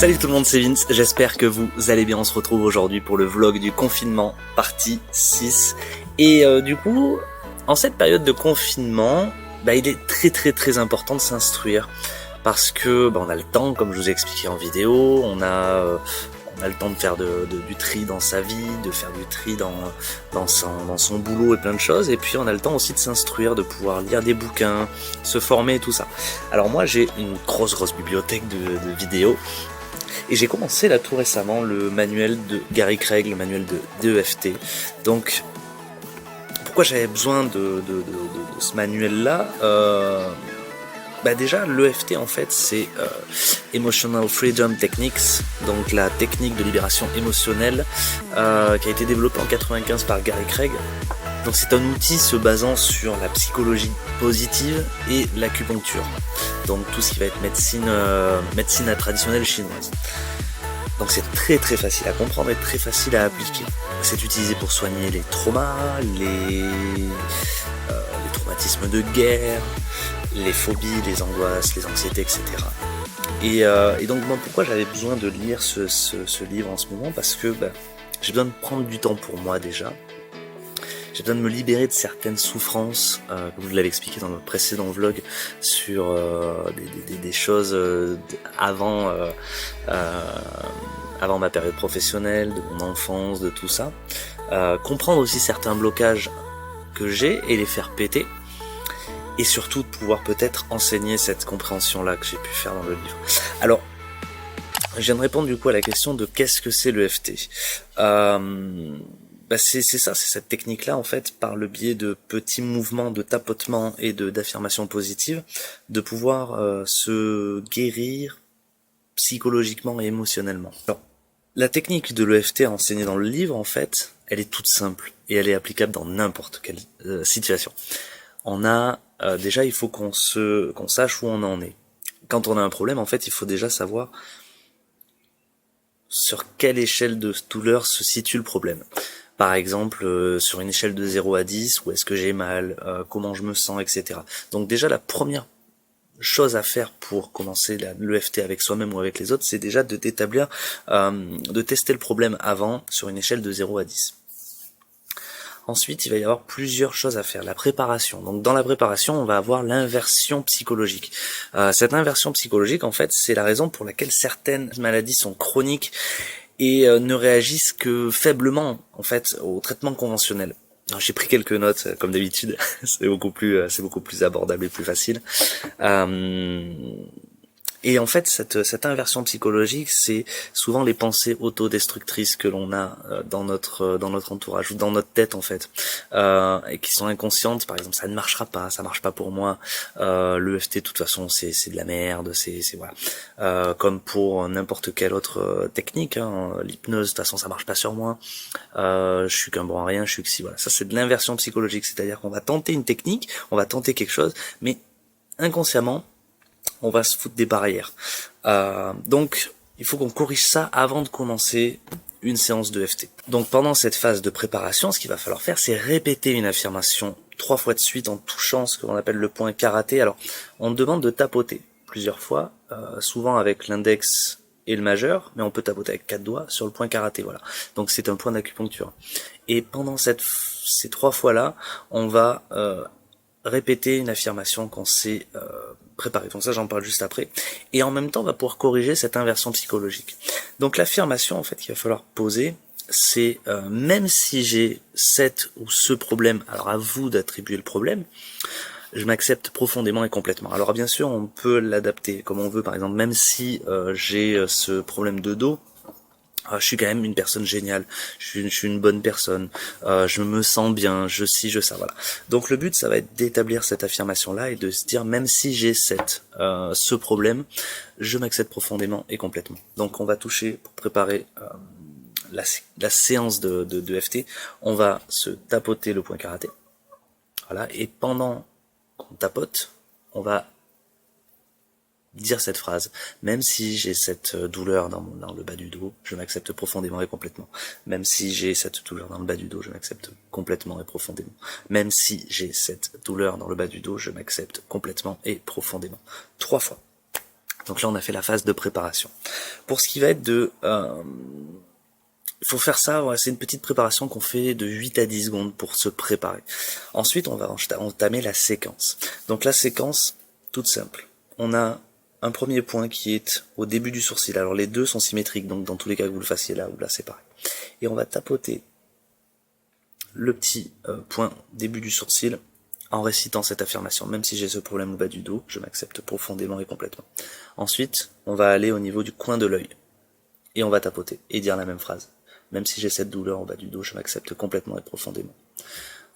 Salut tout le monde, c'est Vince, j'espère que vous allez bien. On se retrouve aujourd'hui pour le vlog du confinement, partie 6. Et du coup, en cette période de confinement, il est très important de s'instruire. Parce que on a le temps, comme je vous ai expliqué en vidéo, on a le temps de faire du tri dans sa vie, de faire du tri dans son boulot et plein de choses. Et puis on a le temps aussi de s'instruire, de pouvoir lire des bouquins, se former et tout ça. Alors moi j'ai une grosse bibliothèque de vidéos. Et j'ai commencé là tout récemment le manuel de Gary Craig, le manuel de EFT. Donc pourquoi j'avais besoin de ce manuel là déjà l'EFT en fait c'est Emotional Freedom Techniques, donc la technique de libération émotionnelle qui a été développée en 95 par Gary Craig. Donc c'est un outil se basant sur la psychologie positive et l'acupuncture. Donc tout ce qui va être médecine traditionnelle chinoise. Donc c'est très facile à comprendre et très facile à appliquer. C'est utilisé pour soigner les traumas, les traumatismes de guerre, les phobies, les angoisses, les anxiétés, etc. Et donc pourquoi j'avais besoin de lire ce livre en ce moment? Parce que j'ai besoin de prendre du temps pour moi déjà. J'ai besoin de me libérer de certaines souffrances, comme je vous l'avais expliqué dans le précédent vlog, sur des choses avant ma période professionnelle, de mon enfance, de tout ça. Comprendre aussi certains blocages que j'ai et les faire péter. Et surtout de pouvoir peut-être enseigner cette compréhension-là que j'ai pu faire dans le livre. Alors, je viens de répondre du coup à la question de qu'est-ce que c'est l'EFT. C'est ça, c'est cette technique-là en fait, par le biais de petits mouvements de tapotement et d'affirmations positives, de pouvoir se guérir psychologiquement et émotionnellement. Alors, la technique de l'EFT enseignée dans le livre en fait, elle est toute simple et elle est applicable dans n'importe quelle situation. On a déjà, il faut qu'on sache où on en est. Quand on a un problème, en fait, il faut déjà savoir sur quelle échelle de douleur se situe le problème. Par exemple, sur une échelle de 0 à 10, où est-ce que j'ai mal, comment je me sens, etc. Donc déjà, la première chose à faire pour commencer l'EFT avec soi-même ou avec les autres, c'est déjà de tester le problème avant sur une échelle de 0 à 10. Ensuite, il va y avoir plusieurs choses à faire. La préparation. Donc dans la préparation, on va avoir l'inversion psychologique. Cette inversion psychologique, en fait, c'est la raison pour laquelle certaines maladies sont chroniques et ne réagissent que faiblement, en fait, au traitement conventionnel. J'ai pris quelques notes, comme d'habitude. c'est beaucoup plus abordable et plus facile. Et en fait, cette inversion psychologique, c'est souvent les pensées autodestructrices que l'on a dans notre entourage ou dans notre tête en fait, et qui sont inconscientes. Par exemple, ça ne marchera pas, ça marche pas pour moi. L'EFT, de toute façon, c'est de la merde. C'est voilà. Comme pour n'importe quelle autre technique, hein, l'hypnose, de toute façon, ça marche pas sur moi. Je suis qu'un bon à rien, je suis que si voilà. Ça, c'est de l'inversion psychologique, c'est-à-dire qu'on va tenter une technique, on va tenter quelque chose, mais inconsciemment, on va se foutre des barrières. Donc, il faut qu'on corrige ça avant de commencer une séance de FT. Donc, pendant cette phase de préparation, ce qu'il va falloir faire, c'est répéter une affirmation 3 fois de suite en touchant ce qu'on appelle le point karaté. Alors, on demande de tapoter plusieurs fois, souvent avec l'index et le majeur, mais on peut tapoter avec 4 doigts sur le point karaté, voilà. Donc, c'est un point d'acupuncture. Et pendant ces 3 fois-là, on va répéter une affirmation qu'on s'est préparée. Donc ça, j'en parle juste après. Et en même temps, on va pouvoir corriger cette inversion psychologique. Donc l'affirmation, en fait, qu'il va falloir poser, c'est même si j'ai cette ou ce problème, alors à vous d'attribuer le problème, je m'accepte profondément et complètement. Alors bien sûr, on peut l'adapter comme on veut. Par exemple, même si j'ai ce problème de dos, je suis quand même une personne géniale, je suis une bonne personne, je me sens bien, je ça, voilà. Donc le but, ça va être d'établir cette affirmation-là et de se dire, même si j'ai ce problème, je m'accepte profondément et complètement. Donc on va toucher, pour préparer la séance de FT, on va se tapoter le point karaté, voilà, et pendant qu'on tapote, on va dire cette phrase, même si j'ai cette douleur dans le bas du dos, je m'accepte profondément et complètement. Même si j'ai cette douleur dans le bas du dos, je m'accepte complètement et profondément. Même si j'ai cette douleur dans le bas du dos, je m'accepte complètement et profondément. 3 fois. Donc là, on a fait la phase de préparation. Pour ce qui va être de... il faut faire ça, voilà, c'est une petite préparation qu'on fait de 8 à 10 secondes pour se préparer. Ensuite, on va entamer la séquence. Donc la séquence, toute simple. On a un premier point qui est au début du sourcil. Alors les deux sont symétriques, donc dans tous les cas que vous le fassiez là ou là, c'est pareil. Et on va tapoter le petit point début du sourcil en récitant cette affirmation. Même si j'ai ce problème au bas du dos, je m'accepte profondément et complètement. Ensuite, on va aller au niveau du coin de l'œil. Et on va tapoter et dire la même phrase. Même si j'ai cette douleur au bas du dos, je m'accepte complètement et profondément.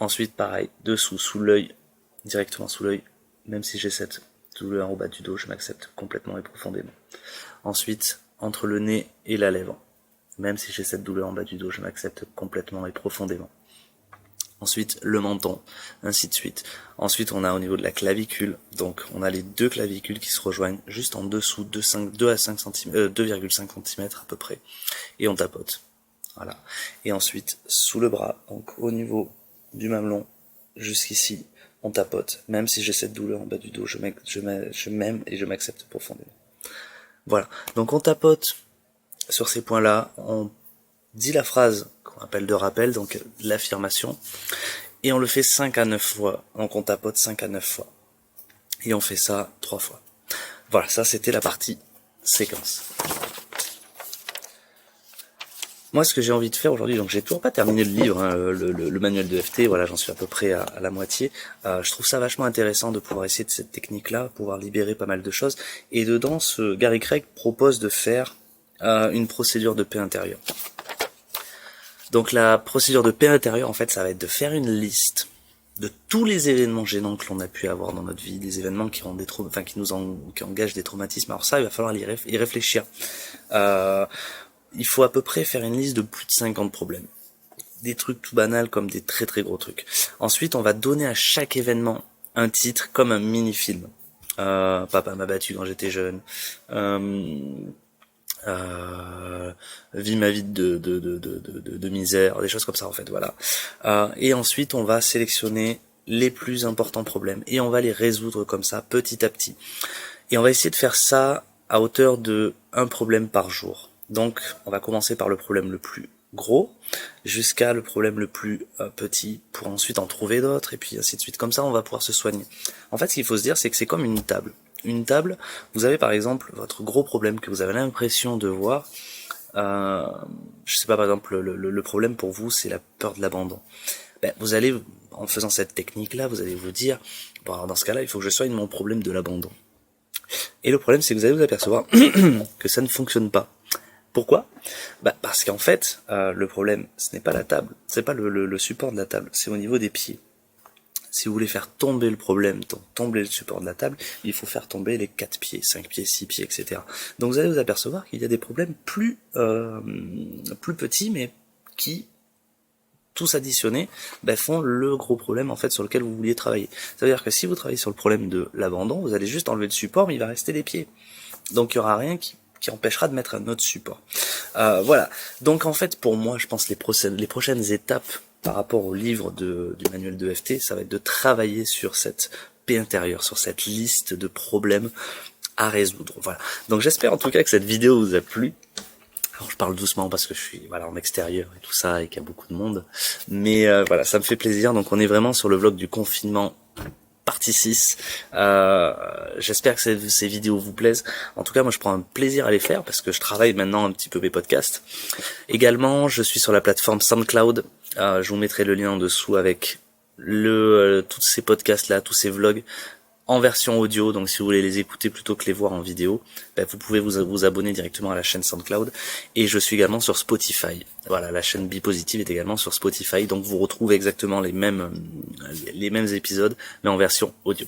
Ensuite, pareil, dessous, sous l'œil, directement sous l'œil. Même si j'ai cette douleur au bas du dos, je m'accepte complètement et profondément. Ensuite, entre le nez et la lèvre. Même si j'ai cette douleur en bas du dos, je m'accepte complètement et profondément. Ensuite, le menton, ainsi de suite. Ensuite, on a au niveau de la clavicule, donc on a les deux clavicules qui se rejoignent juste en dessous, 2,5 cm à peu près, et on tapote. Voilà. Et ensuite, sous le bras, donc au niveau du mamelon, jusqu'ici, on tapote. Même si j'ai cette douleur en bas du dos, je m'aime et je m'accepte profondément. Voilà. Donc on tapote sur ces points-là, on dit la phrase qu'on appelle de rappel, donc l'affirmation, et on le fait 5 à 9 fois, donc on tapote 5 à 9 fois, et on fait ça 3 fois. Voilà, ça c'était la partie séquence. Moi, ce que j'ai envie de faire aujourd'hui, donc j'ai toujours pas terminé le livre, hein, le manuel de FT, voilà, j'en suis à peu près à la moitié. Je trouve ça vachement intéressant de pouvoir essayer de cette technique-là, pouvoir libérer pas mal de choses, et dedans, Gary Craig propose de faire une procédure de paix intérieure. Donc la procédure de paix intérieure, en fait, ça va être de faire une liste de tous les événements gênants que l'on a pu avoir dans notre vie, des événements qui ont qui engagent des traumatismes. Alors ça, il va falloir y réfléchir. Il faut à peu près faire une liste de plus de 50 problèmes. Des trucs tout banals comme des très très gros trucs. Ensuite, on va donner à chaque événement un titre comme un mini-film. Papa m'a battu quand j'étais jeune. Vis ma vie de misère, des choses comme ça en fait, voilà. Et ensuite on va sélectionner les plus importants problèmes et on va les résoudre comme ça petit à petit. Et on va essayer de faire ça à hauteur de un problème par jour. Donc on va commencer par le problème le plus gros jusqu'à le problème le plus petit pour ensuite en trouver d'autres et puis ainsi de suite. Comme ça on va pouvoir se soigner. En fait ce qu'il faut se dire c'est que c'est comme une table. Une table, vous avez par exemple votre gros problème que vous avez l'impression de voir, je sais pas, par exemple le problème pour vous c'est la peur de l'abandon. Ben, vous allez, en faisant cette technique-là, vous allez vous dire, bon alors dans ce cas-là il faut que je soigne mon problème de l'abandon. Et le problème c'est que vous allez vous apercevoir que ça ne fonctionne pas. Pourquoi ? Bah parce qu'en fait, le problème ce n'est pas la table, c'est pas le support de la table, c'est au niveau des pieds. Si vous voulez faire tomber le problème, tomber le support de la table, il faut faire tomber les 4 pieds, 5 pieds, 6 pieds, etc. Donc vous allez vous apercevoir qu'il y a des problèmes plus petits, mais qui, tous additionnés, font le gros problème en fait sur lequel vous vouliez travailler. Ça veut dire que si vous travaillez sur le problème de l'abandon, vous allez juste enlever le support, mais il va rester les pieds. Donc il n'y aura rien qui empêchera de mettre un autre support. Voilà. Donc en fait, pour moi, je pense les prochaines étapes par rapport au livre du manuel de FT, ça va être de travailler sur cette paix intérieure, sur cette liste de problèmes à résoudre. Voilà. Donc j'espère en tout cas que cette vidéo vous a plu. Alors je parle doucement parce que je suis en extérieur et tout ça et qu'il y a beaucoup de monde. Mais voilà, ça me fait plaisir. Donc on est vraiment sur le vlog du confinement partie 6. J'espère que ces vidéos vous plaisent. En tout cas, moi je prends un plaisir à les faire parce que je travaille maintenant un petit peu mes podcasts. Également, je suis sur la plateforme SoundCloud. Je vous mettrai le lien en dessous avec tous ces podcasts là, tous ces vlogs en version audio, donc si vous voulez les écouter plutôt que les voir en vidéo, vous pouvez vous abonner directement à la chaîne SoundCloud. Et je suis également sur Spotify. Voilà, la chaîne Bipositive est également sur Spotify, donc vous retrouvez exactement les mêmes épisodes, mais en version audio.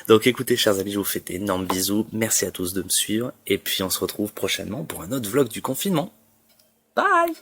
Donc écoutez, chers amis, je vous fais d'énormes bisous, merci à tous de me suivre, et puis on se retrouve prochainement pour un autre vlog du confinement. Bye!